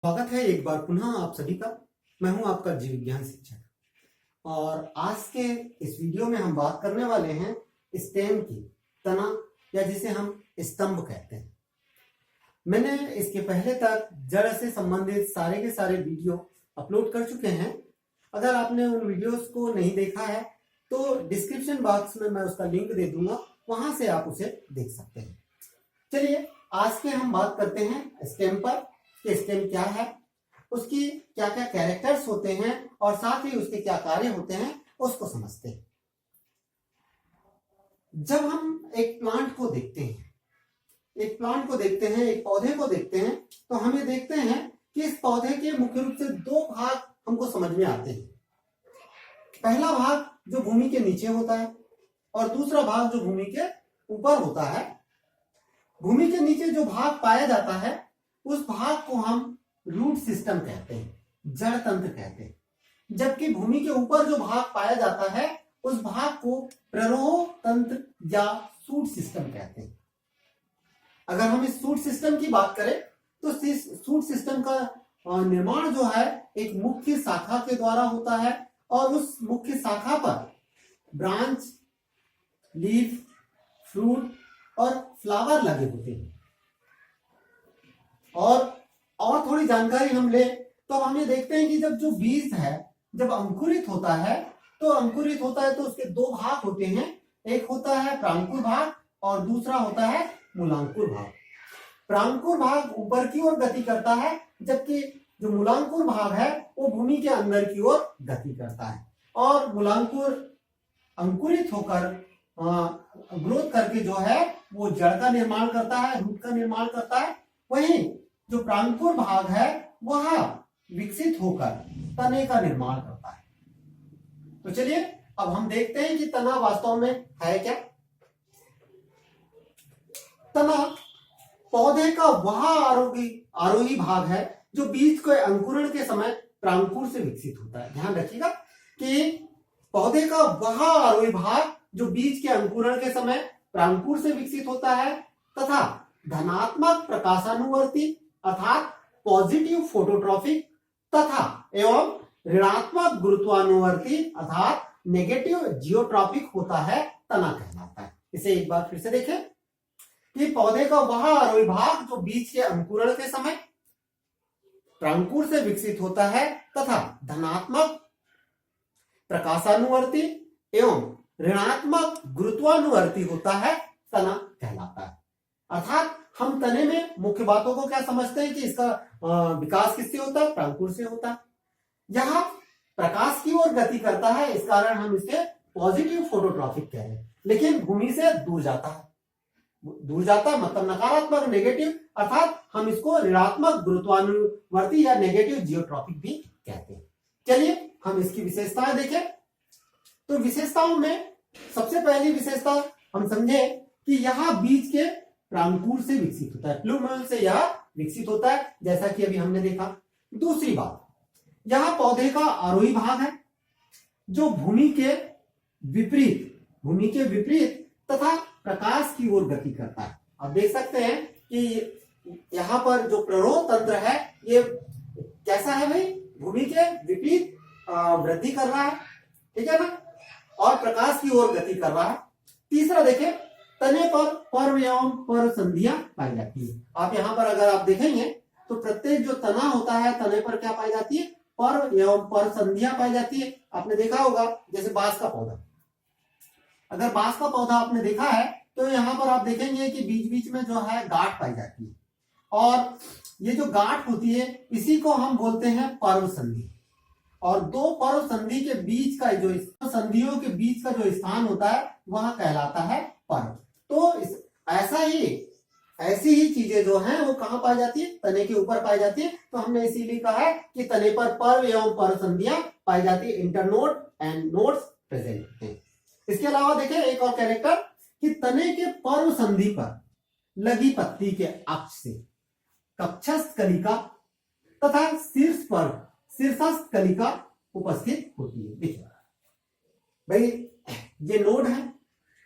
स्वागत है एक बार पुनः आप सभी का। मैं हूं आपका जीव विज्ञान शिक्षक और आज के इस वीडियो में हम बात करने वाले हैं स्टेम की, तना या जिसे हम स्तंभ कहते हैं। मैंने इसके पहले तक जड़ से संबंधित सारे के सारे वीडियो अपलोड कर चुके हैं। अगर आपने उन वीडियोस को नहीं देखा है तो डिस्क्रिप्शन बॉक्स में मैं उसका लिंक दे दूंगा, वहां से आप उसे देख सकते हैं। चलिए आज के हम बात करते हैं स्टेम पर कि स्टेम क्या है, उसकी क्या क्या कैरेक्टर्स होते हैं और साथ ही उसके क्या कार्य होते हैं उसको समझते हैं। जब हम एक प्लांट को देखते हैं, एक पौधे को देखते हैं तो हमें देखते हैं कि इस पौधे के मुख्य रूप से दो भाग हमको समझ में आते हैं। पहला भाग जो भूमि के नीचे होता है और दूसरा भाग जो भूमि के ऊपर होता है। भूमि के नीचे जो भाग पाया जाता है उस भाग को हम रूट सिस्टम कहते हैं, जड़ तंत्र कहते हैं। जबकि भूमि के ऊपर जो भाग पाया जाता है उस भाग को प्ररोह तंत्र या सूट सिस्टम कहते हैं। अगर हम इस सूट सिस्टम की बात करें तो सूट सिस्टम का निर्माण जो है एक मुख्य शाखा के द्वारा होता है और उस मुख्य शाखा पर ब्रांच, लीफ, फ्रूट और फ्लावर लगे होते हैं। और थोड़ी जानकारी हम ले तो हम ये देखते हैं कि जब जो बीज है जब अंकुरित होता है तो उसके दो भाग होते हैं। एक होता है प्रांकुर भाग और दूसरा होता है मूलांकुर भाग। प्रांकुर भाग ऊपर की ओर गति करता है जबकि जो मूलांकुर भाग है वो भूमि के अंदर की ओर गति करता है। और मूलांकुर अंकुरित होकर ग्रोथ करके जो है वो जड़ का निर्माण करता है, रूट का निर्माण करता है। वहीं जो प्रांकुर भाग है वह विकसित होकर तने का निर्माण करता है। तो चलिए अब हम देखते हैं कि तना वास्तव में है क्या। तना पौधे का वह आरोही भाग है जो बीज के अंकुरण के समय प्रांकुर से विकसित होता है। ध्यान रखिएगा कि पौधे का वह आरोही भाग जो बीज के अंकुरण के समय प्रांकुर से विकसित होता है तथा धनात्मक प्रकाशानुवर्ती अर्थात पॉजिटिव फोटोट्रॉफिक तथा एवं ऋणात्मक गुरुत्वानुवर्ती अर्थात नेगेटिव जियोट्रॉपिक होता है, तना कहलाता है। इसे एक बार फिर से देखें कि पौधे का वह आरोही भाग जो बीज के अंकुरण के समय प्रांकुर से विकसित होता है तथा धनात्मक प्रकाशानुवर्ती एवं ऋणात्मक गुरुत्वानुवर्ती होता है, तना कहलाता है। अर्थात हम तने में मुख्य बातों को क्या समझते हैं कि इसका विकास किससे होता है, प्रांकुर से होता है। यह प्रकाश की ओर गति करता है, इस कारण हम इसे पॉजिटिव फोटोट्रॉपिक कह रहे हैं। लेकिन भूमि से दूर जाता है, मतलब नकारात्मक, नेगेटिव, अर्थात हम इसको ऋणात्मक गुरुत्वानुवर्ती या नेगेटिव जियोट्रॉपिक भी कहते हैं। चलिए हम इसकी विशेषताएं देखें। तो विशेषताओं में सबसे पहली विशेषता हम समझे कि यह बीज के प्रांकुर से विकसित होता है, प्लूमेल से यह विकसित होता है, जैसा कि अभी हमने देखा। दूसरी बात, यह पौधे का आरोही भाग है जो भूमि के विपरीत तथा प्रकाश की ओर गति करता है। आप देख सकते हैं कि यहाँ पर जो प्ररोह तंत्र है ये कैसा है भाई, भूमि के विपरीत वृद्धि कर रहा है, ठीक है ना, और प्रकाश की ओर गति कर रहा है। तीसरा देखें, तने पर पर्व एवं पर्व संधियां पाई जाती है। आप यहाँ पर अगर आप देखेंगे तो प्रत्येक जो तना होता है तने पर क्या पाई जाती है, पर्व एवं पर्व संधियां पाई जाती है। आपने देखा होगा जैसे बांस का पौधा, अगर बांस का पौधा आपने देखा है तो यहाँ पर आप देखेंगे कि बीच बीच में जो है गांठ पाई जाती है और ये जो गांठ होती है इसी को हम बोलते हैं पर्व संधि। और दो पर्व संधि के बीच का जो संधियों के बीच का जो स्थान होता है वह कहलाता है पर्व। तो ऐसी ही चीजें जो हैं वो कहां पाई जाती है, तने के ऊपर पाई जाती है। तो हमने इसीलिए कहा है कि तने पर पर्व एवं पर्व संधियां पाई जाती है, इंटरनोड एंड नोड्स प्रेजेंट हैं। इसके अलावा देखें एक और कैरेक्टर कि तने के पर्व संधि पर लगी पत्ती के अक्ष से कक्षस्थ कलिका तथा शीर्ष पर शीर्षस्थ कलिका उपस्थित होती है। देखिए भाई ये नोड है,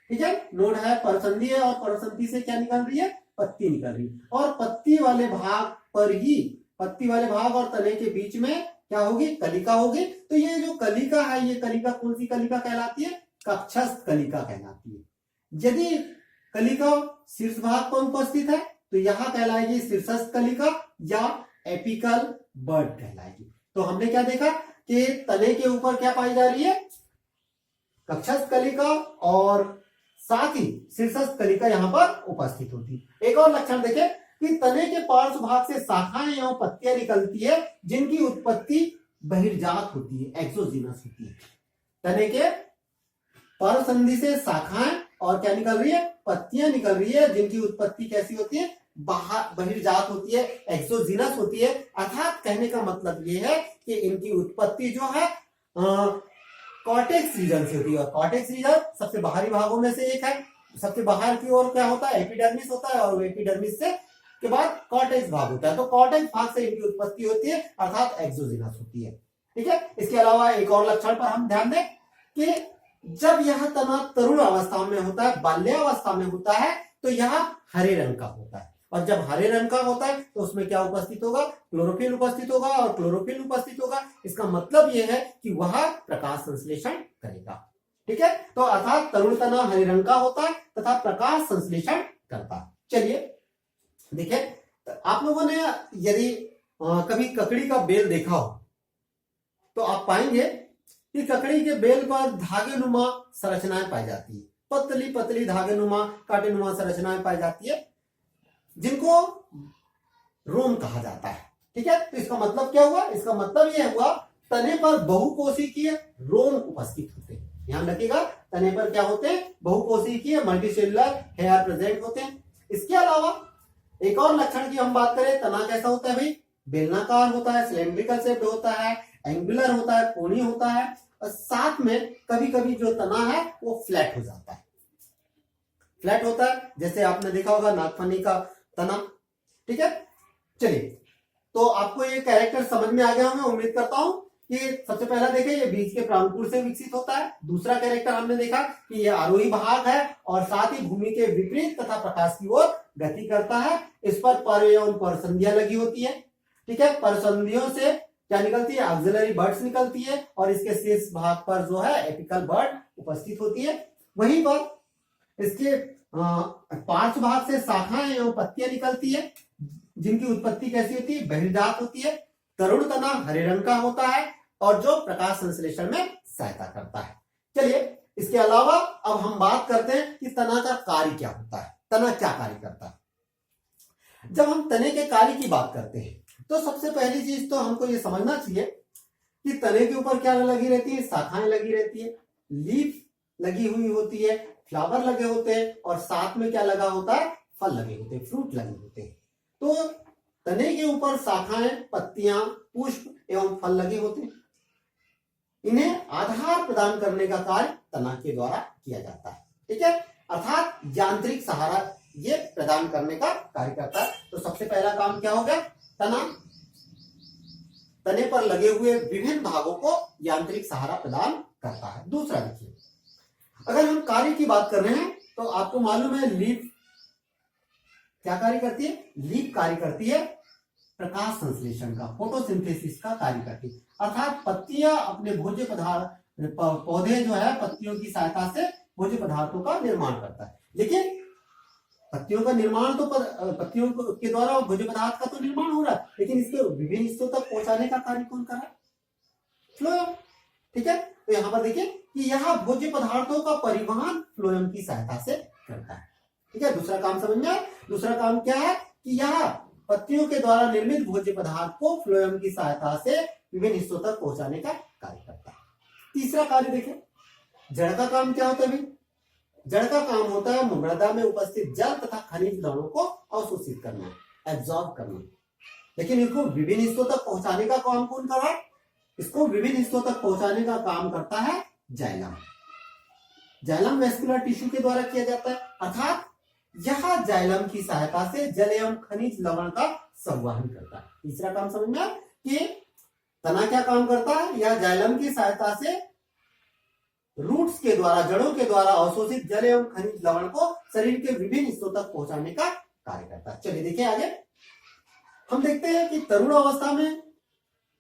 ठीक है, नोड है, परसंधि है और परसंधि से क्या निकल रही है, पत्ती निकल रही है और पत्ती वाले भाग पर ही पत्ती वाले भाग और तने के बीच में क्या होगी, कलिका होगी। तो ये जो कलिका है, ये कलिका कौन सी कलिका कहलाती है, कक्षस्थ कलिका कहलाती है। यदि कलिका शीर्ष भाग पर उपस्थित है तो यह कहलाएगी शीर्षस्थ कलिका या एपिकल बर्ड कहलाएगी। तो हमने क्या देखा कि तने के ऊपर क्या पाई जा रही है, कक्षस्थ कलिका, और साथ ही शीर्षस्थ कलिका यहाँ पर उपस्थित होती है। एक और लक्षण देखें कि तने के पार्श्व भाग से शाखाएं एवं पत्तियां निकलती है जिनकी उत्पत्ति बहिर्जात होती है, एक्सोजीनस होती है। तने के पर्व संधि से शाखाएं और क्या निकल रही है, पत्तियां निकल रही है जिनकी उत्पत्ति कैसी होती है, बहिर्जात होती है, एक्सोजीनस होती है। अर्थात कहने का मतलब ये है कि इनकी उत्पत्ति जो है कॉर्टेक्स रीजन से होती है। और कॉर्टेक्स रीजन सबसे बाहरी भागों में से एक है। सबसे बाहर की ओर क्या होता है, एपिडर्मिस होता है, और एपिडर्मिस से के बाद कॉर्टेक्स भाग होता है। तो कॉर्टेक्स भाग से इनकी उत्पत्ति होती है, अर्थात एक्सोजीनस होती है। ठीक है। इसके अलावा एक और लक्षण पर हम ध्यान दें कि जब यह तना तरुण अवस्था में होता है, बाल्यावस्था में होता है, तो यह हरे रंग का होता है। और जब हरे रंग का होता है तो उसमें क्या उपस्थित होगा, क्लोरोफिल उपस्थित होगा। और क्लोरोफिल उपस्थित होगा इसका मतलब यह है कि वह प्रकाश संश्लेषण करेगा। ठीक है। तो अर्थात तरुण तना हरे रंग का होता है तथा प्रकाश संश्लेषण करता है। चलिए देखिए, आप लोगों ने यदि कभी ककड़ी का बेल देखा हो तो आप पाएंगे कि ककड़ी के बेल पर धागेनुमा संरचनाएं पाई जाती है, पतली पतली धागेनुमा कांटेनुमा संरचनाएं पाई जाती है, जिनको रोम कहा जाता है। ठीक है। तो इसका मतलब क्या हुआ, इसका मतलब यह हुआ तने पर बहुकोशिकीय रोम उपस्थित होते हैं। ध्यान रखिएगा, तने पर क्या होते हैं, बहुकोशिकीय मल्टीसेलुलर हेयर प्रेजेंट होते हैं। इसके अलावा एक और लक्षण की हम बात करें, तना कैसा होता है भाई, बेलनाकार होता है, सिलेंड्रिकल शेप होता है, एंगुलर होता है, कोणीय होता है, और साथ में कभी कभी जो तना है वो फ्लैट हो जाता है, फ्लैट होता है, जैसे आपने देखा होगा नागफनी का तना। ठीक है। चलिए, तो आपको ये कैरेक्टर समझ में आ गया होगा, उम्मीद करता हूं कि सबसे पहला देखें ये बीज के प्रांकुर से विकसित होता है। दूसरा कैरेक्टर हमने देखा कि ये आरोही भाग है और साथ ही भूमि के विपरीत तथा प्रकाश की ओर गति करता है। इस पर पर एवं परसंधियां लगी होती है। ठीक है। परसंधियों से क्या निकलती है, ऑक्सिलरी बर्ड्स निकलती है, और इसके शीर्ष भाग पर जो है एपिकल बर्ड उपस्थित होती है। वहीं पर इसके पार्श्व भाग से शाखाएं एवं पत्तियां निकलती है जिनकी उत्पत्ति कैसी होती है, बहिर्जात होती है। तरुण तना हरे रंग का होता है और जो प्रकाश संश्लेषण में सहायता करता है। चलिए, इसके अलावा अब हम बात करते हैं कि तना का कार्य क्या होता है, तना क्या कार्य करता है। जब हम तने के कार्य की बात करते हैं तो सबसे पहली चीज तो हमको ये समझना चाहिए कि तने के ऊपर क्या लगी रहती है, शाखाएं लगी रहती है, लीफ लगी हुई होती है, फ्लावर लगे होते हैं, और साथ में क्या लगा होता है, फल लगे होते हैं, फ्रूट लगे होते हैं। तो तने के ऊपर शाखाएं, पत्तियां, पुष्प एवं फल लगे होते हैं। इन्हें आधार प्रदान करने का कार्य तना के द्वारा किया जाता है। ठीक है। अर्थात यांत्रिक सहारा ये प्रदान करने का कार्य करता है। तो सबसे पहला काम क्या हो गया, तने पर लगे हुए विभिन्न भागों को यांत्रिक सहारा प्रदान करता है। दूसरा देखिए, अगर हम कार्य की बात कर रहे हैं तो आपको मालूम है लीफ क्या कार्य करती है, लीफ कार्य करती है प्रकाश संश्लेषण का, फोटोसिंथेसिस का कार्य करती है। अर्थात पत्तियां अपने भोज्य पदार्थ, पौधे जो है पत्तियों की सहायता से भोज्य पदार्थों का निर्माण करता है। लेकिन पत्तियों का निर्माण तो पत्तियों के द्वारा भोज्य पदार्थ का तो निर्माण हो रहा है, लेकिन इसके विभिन्न हिस्सों तक पहुंचाने का कार्य कौन कर रहा है, फ्लोएम। ठीक है। तो यहां पर देखिए कि यह भोज्य पदार्थों का परिवहन फ्लोएम की सहायता से करता है। ठीक है। दूसरा काम समझ में, दूसरा काम क्या है कि यह पत्तियों के द्वारा निर्मित भोज्य पदार्थ को फ्लोएम की सहायता से विभिन्न हिस्सों तक पहुंचाने का कार्य करता है। तीसरा कार्य देखें, जड़ का काम क्या होता है भाई, जड़ का काम होता है मृदा में उपस्थित जल तथा खनिज लवणों को अवशोषित करना, एब्जॉर्ब करना। लेकिन इनको विभिन्न हिस्सों तक पहुंचाने का काम कौन कर रहा है, इसको विभिन्न हिस्सों तक पहुंचाने का काम करता है जाइलम। जाइलम वेस्कुलर टिश्यू के द्वारा किया जाता है। अर्थात यह जाइलम की सहायता से जल एवं खनिज लवण का संवहन करता है। तीसरा काम समझ में आया कि तना क्या काम करता है, यह जाइलम की सहायता से रूट्स के द्वारा, जड़ों के द्वारा अवशोषित जल एवं खनिज लवण को शरीर के विभिन्न हिस्सों तक पहुंचाने का कार्य करता है। चलिए देखिए आगे, हम देखते हैं कि तरुण अवस्था में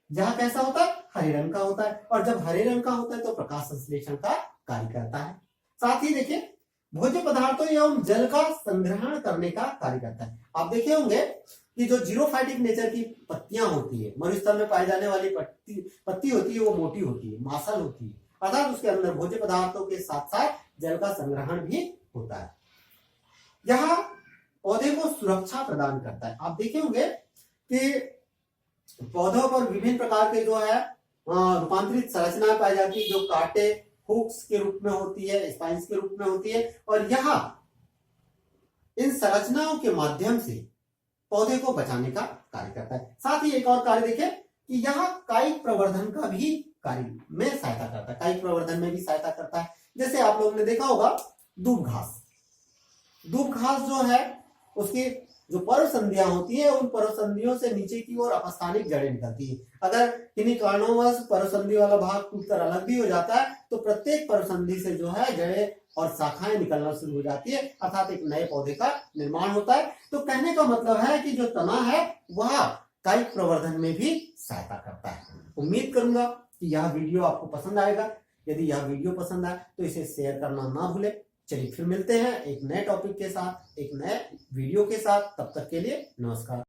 यह कैसा होता है, हरे रंग का होता है, और जब हरे रंग का होता है तो प्रकाश संश्लेषण का कार्य करता है। साथ ही देखिए भोज्य पदार्थों एवं जल का संग्रहण करने का कार्य करता है। आप देखे होंगे कि जो जीरोफाइटिक नेचर की पत्तियां होती है, मरुस्थल में पाई जाने वाली पत्ती होती है, वो मोटी होती है, मांसल होती है, अर्थात उसके अंदर भोज्य पदार्थों के साथ साथ जल का संग्रहण भी होता है। यह पौधे को सुरक्षा प्रदान करता है। आप देखे होंगे कि पौधों पर विभिन्न प्रकार के जो है रूपांतरित संरचनाएं पाई जाती है, जो कांटे हुक्स के रूप में होती है, स्पाइन्स के रूप में होती है, और यह इन संरचनाओं के माध्यम से पौधे को बचाने का कार्य करता है। साथ ही एक और कार्य देखें कि यह कायिक प्रवर्धन का भी कार्य में सहायता करता है, कायिक प्रवर्धन में भी सहायता करता है। जैसे आप लोगों ने देखा होगा दूब घास, दूब घास जो है उसकी जो पर्व संधियां होती है, उन पर्व संधियों से नीचे की ओर अपस्थानिक जड़ें निकलती है। अगर किन्हीं कारणोंवश पर्व संधि वाला भाग टूटकर अलग भी हो जाता है तो प्रत्येक पर्व संधि से जो है जड़ें और शाखाएं निकलना शुरू हो जाती है, अर्थात एक नए पौधे का निर्माण होता है। तो कहने का मतलब है कि जो तना है वह कायिक प्रवर्धन में भी सहायता करता है। उम्मीद करूंगा कि यह वीडियो आपको पसंद आएगा। यदि यह वीडियो पसंद आए तो इसे शेयर करना ना भूलें। चलिए फिर मिलते हैं एक नए टॉपिक के साथ, एक नए वीडियो के साथ। तब तक के लिए नमस्कार।